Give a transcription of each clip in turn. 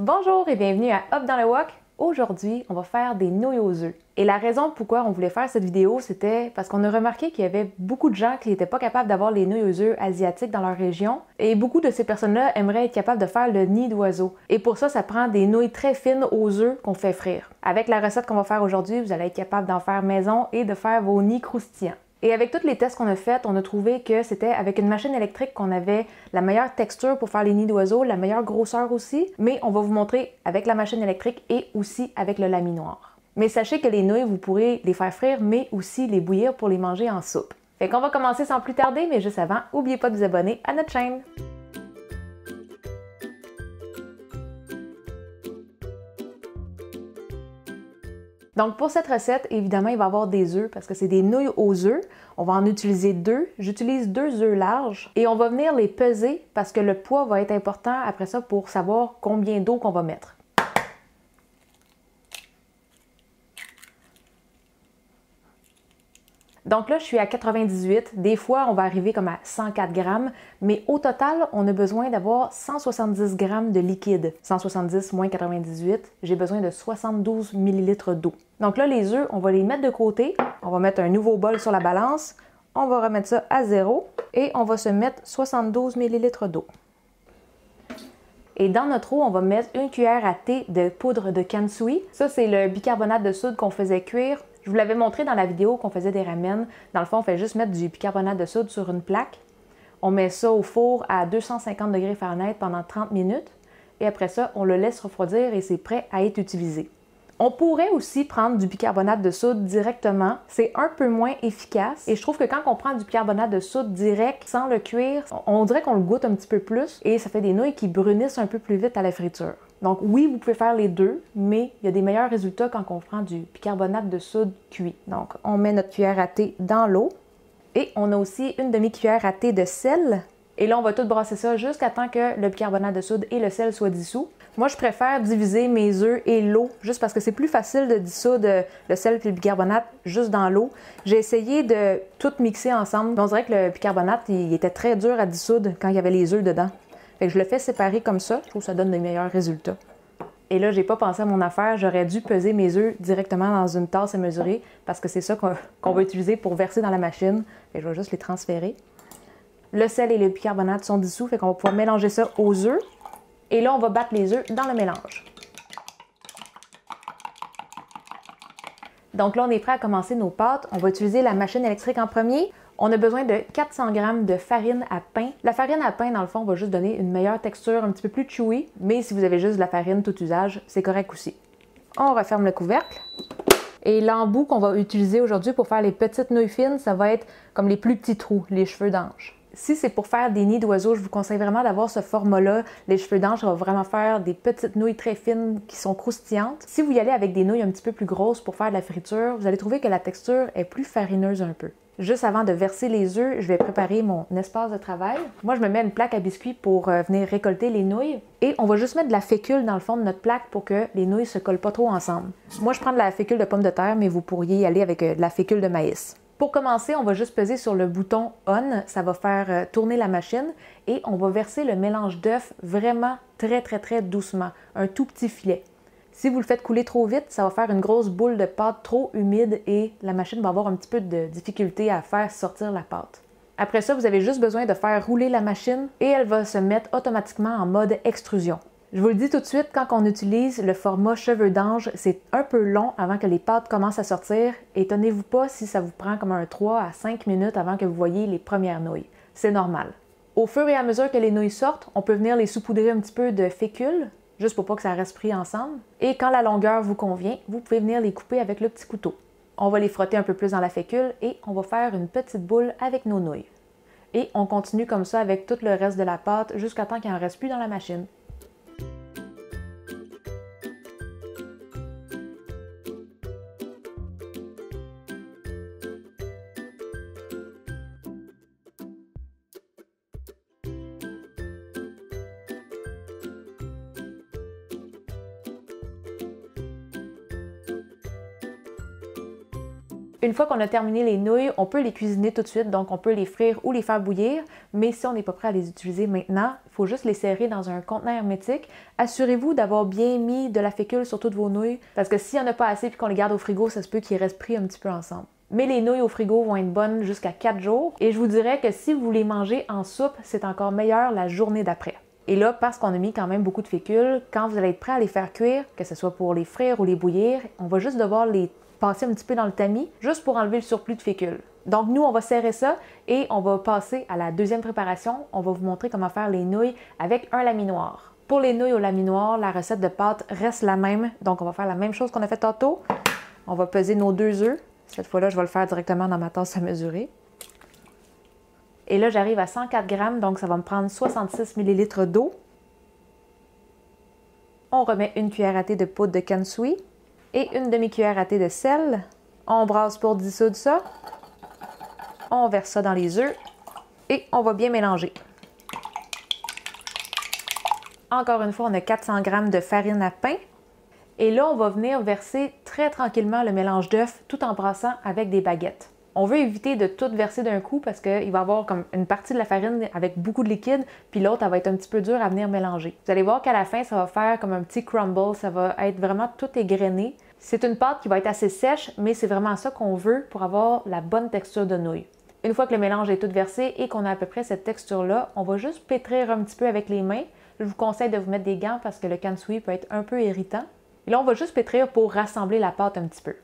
Bonjour et bienvenue à Hop dans le Wok. Aujourd'hui, on va faire des nouilles aux œufs. Et la raison pourquoi on voulait faire cette vidéo, c'était parce qu'on a remarqué qu'il y avait beaucoup de gens qui n'étaient pas capables d'avoir les nouilles aux œufs asiatiques dans leur région. Et beaucoup de ces personnes-là aimeraient être capables de faire le nid d'oiseau. Et pour ça, ça prend des nouilles très fines aux œufs qu'on fait frire. Avec la recette qu'on va faire aujourd'hui, vous allez être capable d'en faire maison et de faire vos nids croustillants. Et avec tous les tests qu'on a faits, on a trouvé que c'était avec une machine électrique qu'on avait la meilleure texture pour faire les nids d'oiseaux, la meilleure grosseur aussi, mais on va vous montrer avec la machine électrique et aussi avec le laminoir. Mais sachez que les nouilles, vous pourrez les faire frire, mais aussi les bouillir pour les manger en soupe. Fait qu'on va commencer sans plus tarder, mais juste avant, n'oubliez pas de vous abonner à notre chaîne. Donc pour cette recette, évidemment, il va y avoir des œufs parce que c'est des nouilles aux œufs. On va en utiliser deux. J'utilise 2 œufs larges et on va venir les peser parce que le poids va être important après ça pour savoir combien d'eau qu'on va mettre. Donc là, je suis à 98. Des fois, on va arriver comme à 104 grammes, mais au total, on a besoin d'avoir 170 grammes de liquide. 170 moins 98, j'ai besoin de 72 millilitres d'eau. Donc là, les œufs, on va les mettre de côté. On va mettre un nouveau bol sur la balance. On va remettre ça à 0 et on va se mettre 72 millilitres d'eau. Et dans notre eau, on va mettre 1 cuillère à thé de poudre de kansui. Ça, c'est le bicarbonate de soude qu'on faisait cuire. Je vous l'avais montré dans la vidéo qu'on faisait des ramen. Dans le fond, on fait juste mettre du bicarbonate de soude sur une plaque. On met ça au four à 250 degrés Fahrenheit pendant 30 minutes. Et après ça, on le laisse refroidir et c'est prêt à être utilisé. On pourrait aussi prendre du bicarbonate de soude directement. C'est un peu moins efficace. Et je trouve que quand on prend du bicarbonate de soude direct, sans le cuire, on dirait qu'on le goûte un petit peu plus. Et ça fait des nouilles qui brunissent un peu plus vite à la friture. Donc oui, vous pouvez faire les deux, mais il y a des meilleurs résultats quand on prend du bicarbonate de soude cuit. Donc on met notre cuillère à thé dans l'eau. Et on a aussi une demi-cuillère à thé de sel. Et là, on va tout brasser ça jusqu'à temps que le bicarbonate de soude et le sel soient dissous. Moi, je préfère diviser mes œufs et l'eau, juste parce que c'est plus facile de dissoudre le sel et le bicarbonate juste dans l'eau. J'ai essayé de tout mixer ensemble. On dirait que le bicarbonate, il était très dur à dissoudre quand il y avait les œufs dedans. Fait que je le fais séparer comme ça. Je trouve que ça donne des meilleurs résultats. Et là, j'ai pas pensé à mon affaire. J'aurais dû peser mes œufs directement dans une tasse à mesurer parce que c'est ça qu'on va utiliser pour verser dans la machine. Fait que je vais juste les transférer. Le sel et le bicarbonate sont dissous, fait qu'on va pouvoir mélanger ça aux œufs. Et là, on va battre les œufs dans le mélange. Donc là, on est prêt à commencer nos pâtes. On va utiliser la machine électrique en premier. On a besoin de 400 g de farine à pain. La farine à pain, dans le fond, va juste donner une meilleure texture, un petit peu plus chewy. Mais si vous avez juste de la farine tout usage, c'est correct aussi. On referme le couvercle. Et l'embout qu'on va utiliser aujourd'hui pour faire les petites nouilles fines, ça va être comme les plus petits trous, les cheveux d'ange. Si c'est pour faire des nids d'oiseaux, je vous conseille vraiment d'avoir ce format-là. Les cheveux d'ange, ça va vraiment faire des petites nouilles très fines qui sont croustillantes. Si vous y allez avec des nouilles un petit peu plus grosses pour faire de la friture, vous allez trouver que la texture est plus farineuse un peu. Juste avant de verser les œufs, je vais préparer mon espace de travail. Moi, je me mets une plaque à biscuits pour venir récolter les nouilles. Et on va juste mettre de la fécule dans le fond de notre plaque pour que les nouilles ne se collent pas trop ensemble. Moi, je prends de la fécule de pomme de terre, mais vous pourriez y aller avec de la fécule de maïs. Pour commencer, on va juste peser sur le bouton On, ça va faire tourner la machine et on va verser le mélange d'œufs vraiment très doucement, un tout petit filet. Si vous le faites couler trop vite, ça va faire une grosse boule de pâte trop humide et la machine va avoir un petit peu de difficulté à faire sortir la pâte. Après ça, vous avez juste besoin de faire rouler la machine et elle va se mettre automatiquement en mode extrusion. Je vous le dis tout de suite, quand on utilise le format cheveux d'ange, c'est un peu long avant que les pâtes commencent à sortir. Étonnez-vous pas si ça vous prend comme un 3 à 5 minutes avant que vous voyez les premières nouilles. C'est normal. Au fur et à mesure que les nouilles sortent, on peut venir les saupoudrer un petit peu de fécule, juste pour pas que ça reste pris ensemble. Et quand la longueur vous convient, vous pouvez venir les couper avec le petit couteau. On va les frotter un peu plus dans la fécule et on va faire une petite boule avec nos nouilles. Et on continue comme ça avec tout le reste de la pâte jusqu'à temps qu'il n'en reste plus dans la machine. Une fois qu'on a terminé les nouilles, on peut les cuisiner tout de suite, donc on peut les frire ou les faire bouillir, mais si on n'est pas prêt à les utiliser maintenant, il faut juste les serrer dans un contenant hermétique. Assurez-vous d'avoir bien mis de la fécule sur toutes vos nouilles, parce que s'il n'y en a pas assez et qu'on les garde au frigo, ça se peut qu'ils restent pris un petit peu ensemble. Mais les nouilles au frigo vont être bonnes jusqu'à 4 jours, et je vous dirais que si vous les mangez en soupe, c'est encore meilleur la journée d'après. Et là, parce qu'on a mis quand même beaucoup de fécule, quand vous allez être prêt à les faire cuire, que ce soit pour les frire ou les bouillir, on va juste devoir les passer un petit peu dans le tamis, juste pour enlever le surplus de fécule. Donc nous, on va serrer ça et on va passer à la deuxième préparation. On va vous montrer comment faire les nouilles avec un laminoir. Pour les nouilles au laminoir, la recette de pâte reste la même. Donc on va faire la même chose qu'on a fait tantôt. On va peser nos 2 œufs. Cette fois-là, je vais le faire directement dans ma tasse à mesurer. Et là, j'arrive à 104 grammes, donc ça va me prendre 66 ml d'eau. On remet une cuillère à thé de poudre de cansui et une demi-cuillère à thé de sel. On brasse pour dissoudre ça. On verse ça dans les œufs et on va bien mélanger. Encore une fois, on a 400 g de farine à pain. Et là, on va venir verser très tranquillement le mélange d'œufs tout en brassant avec des baguettes. On veut éviter de tout verser d'un coup parce qu'il va y avoir comme une partie de la farine avec beaucoup de liquide, puis l'autre, elle va être un petit peu dure à venir mélanger. Vous allez voir qu'à la fin, ça va faire comme un petit crumble, ça va être vraiment tout égrené. C'est une pâte qui va être assez sèche, mais c'est vraiment ça qu'on veut pour avoir la bonne texture de nouilles. Une fois que le mélange est tout versé et qu'on a à peu près cette texture-là, on va juste pétrir un petit peu avec les mains. Je vous conseille de vous mettre des gants parce que le cansui peut être un peu irritant. Et là, on va juste pétrir pour rassembler la pâte un petit peu.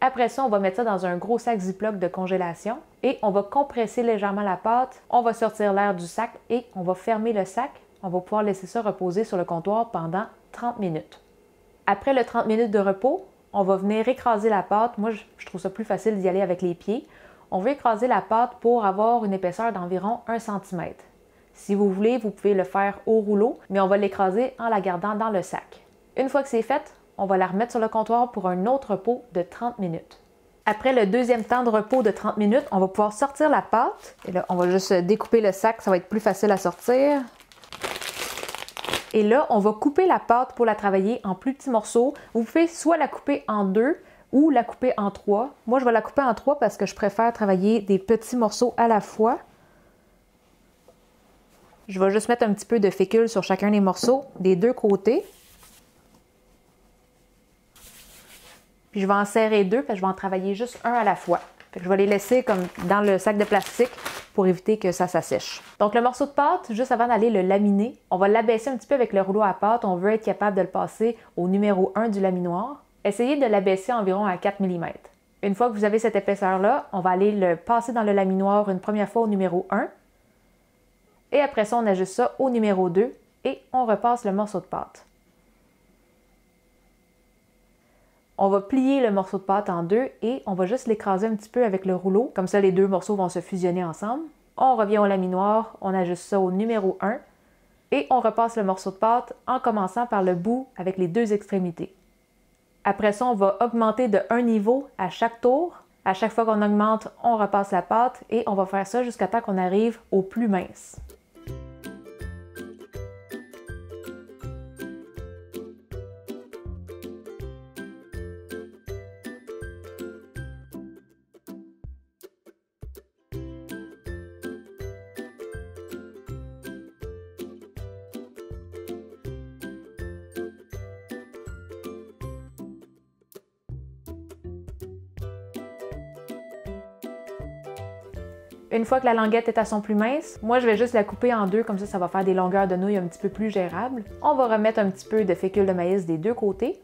Après ça, on va mettre ça dans un gros sac Ziploc de congélation et on va compresser légèrement la pâte. On va sortir l'air du sac et on va fermer le sac. On va pouvoir laisser ça reposer sur le comptoir pendant 30 minutes. Après le 30 minutes de repos, on va venir écraser la pâte. Moi, je trouve ça plus facile d'y aller avec les pieds. On va écraser la pâte pour avoir une épaisseur d'environ 1 cm. Si vous voulez, vous pouvez le faire au rouleau, mais on va l'écraser en la gardant dans le sac. Une fois que c'est fait, on va la remettre sur le comptoir pour un autre repos de 30 minutes. Après le deuxième temps de repos de 30 minutes, on va pouvoir sortir la pâte. Et là, on va juste découper le sac, ça va être plus facile à sortir. Et là, on va couper la pâte pour la travailler en plus petits morceaux. Vous pouvez soit la couper en 2 ou la couper en 3. Moi, je vais la couper en 3 parce que je préfère travailler des petits morceaux à la fois. Je vais juste mettre un petit peu de fécule sur chacun des morceaux des 2 côtés. Puis je vais en serrer 2 parce que je vais en travailler juste un à la fois. Fait que je vais les laisser comme dans le sac de plastique pour éviter que ça s'assèche. Donc le morceau de pâte, juste avant d'aller le laminer, on va l'abaisser un petit peu avec le rouleau à pâte. On veut être capable de le passer au numéro 1 du laminoir. Essayez de l'abaisser environ à 4 mm. Une fois que vous avez cette épaisseur-là, on va aller le passer dans le laminoir une première fois au numéro 1. Et après ça, on ajuste ça au numéro 2 et on repasse le morceau de pâte. On va plier le morceau de pâte en 2 et on va juste l'écraser un petit peu avec le rouleau. Comme ça, les 2 morceaux vont se fusionner ensemble. On revient au laminoir, on ajuste ça au numéro 1 et on repasse le morceau de pâte en commençant par le bout avec les 2 extrémités. Après ça, on va augmenter de 1 niveau à chaque tour. À chaque fois qu'on augmente, on repasse la pâte et on va faire ça jusqu'à temps qu'on arrive au plus mince. Une fois que la languette est à son plus mince, moi je vais juste la couper en 2, comme ça va faire des longueurs de nouilles un petit peu plus gérables. On va remettre un petit peu de fécule de maïs des 2 côtés.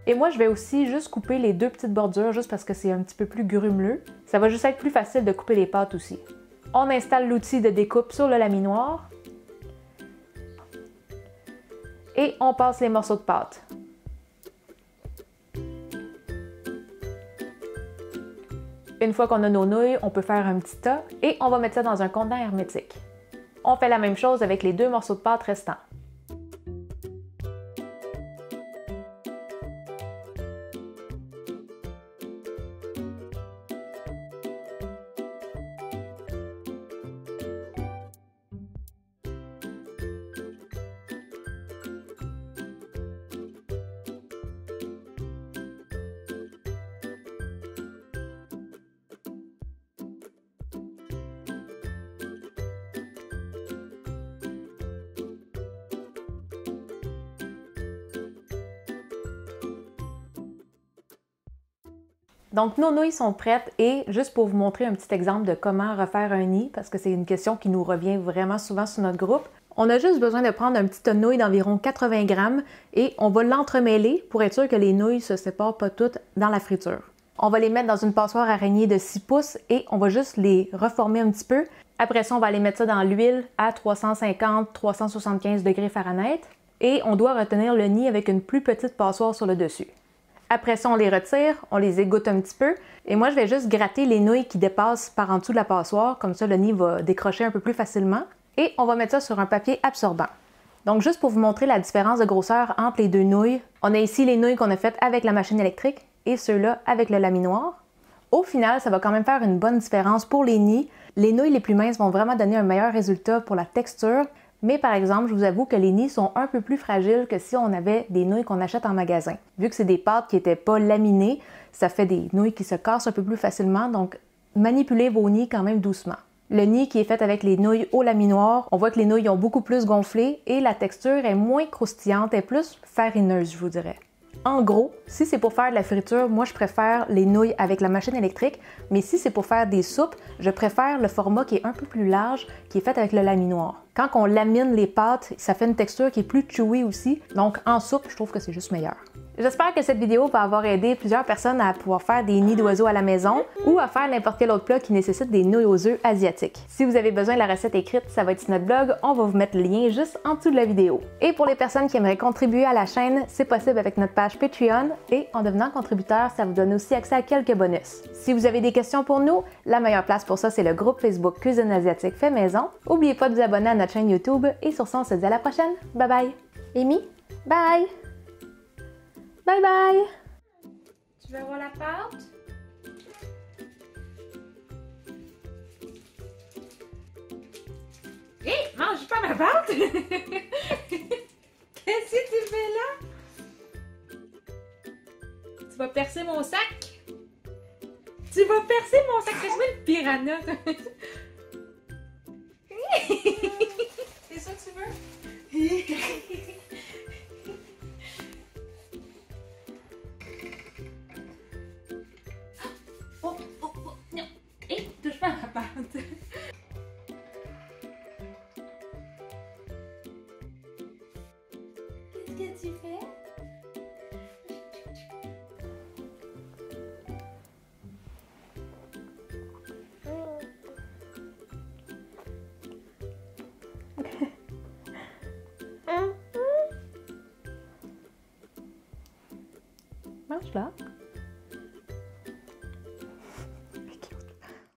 Et moi je vais aussi juste couper les 2 petites bordures, juste parce que c'est un petit peu plus grumeleux. Ça va juste être plus facile de couper les pâtes aussi. On installe l'outil de découpe sur le laminoir. Et on passe les morceaux de pâte. Une fois qu'on a nos nouilles, on peut faire un petit tas et on va mettre ça dans un contenant hermétique. On fait la même chose avec les 2 morceaux de pâte restants. Donc, nos nouilles sont prêtes et juste pour vous montrer un petit exemple de comment refaire un nid, parce que c'est une question qui nous revient vraiment souvent sur notre groupe, on a juste besoin de prendre un petit tas de nouilles d'environ 80 grammes et on va l'entremêler pour être sûr que les nouilles ne se séparent pas toutes dans la friture. On va les mettre dans une passoire araignée de 6 pouces et on va juste les reformer un petit peu. Après ça, on va aller mettre ça dans l'huile à 350-375 degrés Fahrenheit et on doit retenir le nid avec une plus petite passoire sur le dessus. Après ça, on les retire, on les égoutte un petit peu et moi, je vais juste gratter les nouilles qui dépassent par en dessous de la passoire, comme ça le nid va décrocher un peu plus facilement et on va mettre ça sur un papier absorbant. Donc, juste pour vous montrer la différence de grosseur entre les deux nouilles, on a ici les nouilles qu'on a faites avec la machine électrique et ceux-là avec le laminoir. Au final, ça va quand même faire une bonne différence pour les nids. Les nouilles les plus minces vont vraiment donner un meilleur résultat pour la texture, mais par exemple, je vous avoue que les nids sont un peu plus fragiles que si on avait des nouilles qu'on achète en magasin. Vu que c'est des pâtes qui n'étaient pas laminées, ça fait des nouilles qui se cassent un peu plus facilement, donc manipulez vos nids quand même doucement. Le nid qui est fait avec les nouilles au laminoir, on voit que les nouilles ont beaucoup plus gonflé et la texture est moins croustillante, est plus farineuse, je vous dirais. En gros, si c'est pour faire de la friture, moi je préfère les nouilles avec la machine électrique, mais si c'est pour faire des soupes, je préfère le format qui est un peu plus large, qui est fait avec le laminoir. Quand on lamine les pâtes, ça fait une texture qui est plus chewy aussi, donc en soupe, je trouve que c'est juste meilleur. J'espère que cette vidéo va avoir aidé plusieurs personnes à pouvoir faire des nids d'oiseaux à la maison ou à faire n'importe quel autre plat qui nécessite des nouilles aux œufs asiatiques. Si vous avez besoin de la recette écrite, ça va être sur notre blog, on va vous mettre le lien juste en dessous de la vidéo. Et pour les personnes qui aimeraient contribuer à la chaîne, c'est possible avec notre page Patreon et en devenant contributeur, ça vous donne aussi accès à quelques bonus. Si vous avez des questions pour nous, la meilleure place pour ça, c'est le groupe Facebook Cuisine asiatique fait maison. N'oubliez pas de vous abonner à notre chaîne YouTube et sur ça, on se dit à la prochaine. Bye bye! Amy, bye! Bye bye! Tu veux avoir la pâte? Hé! Mange pas ma pâte! Qu'est-ce que tu fais là? Tu vas percer mon sac? Tu vas percer mon sac? Fais-moi une piranha! C'est ça que tu veux? Oh, oh, oh, non! Hé! Touche pas à ma pâte! Qu'est-ce que tu fais? Mange là.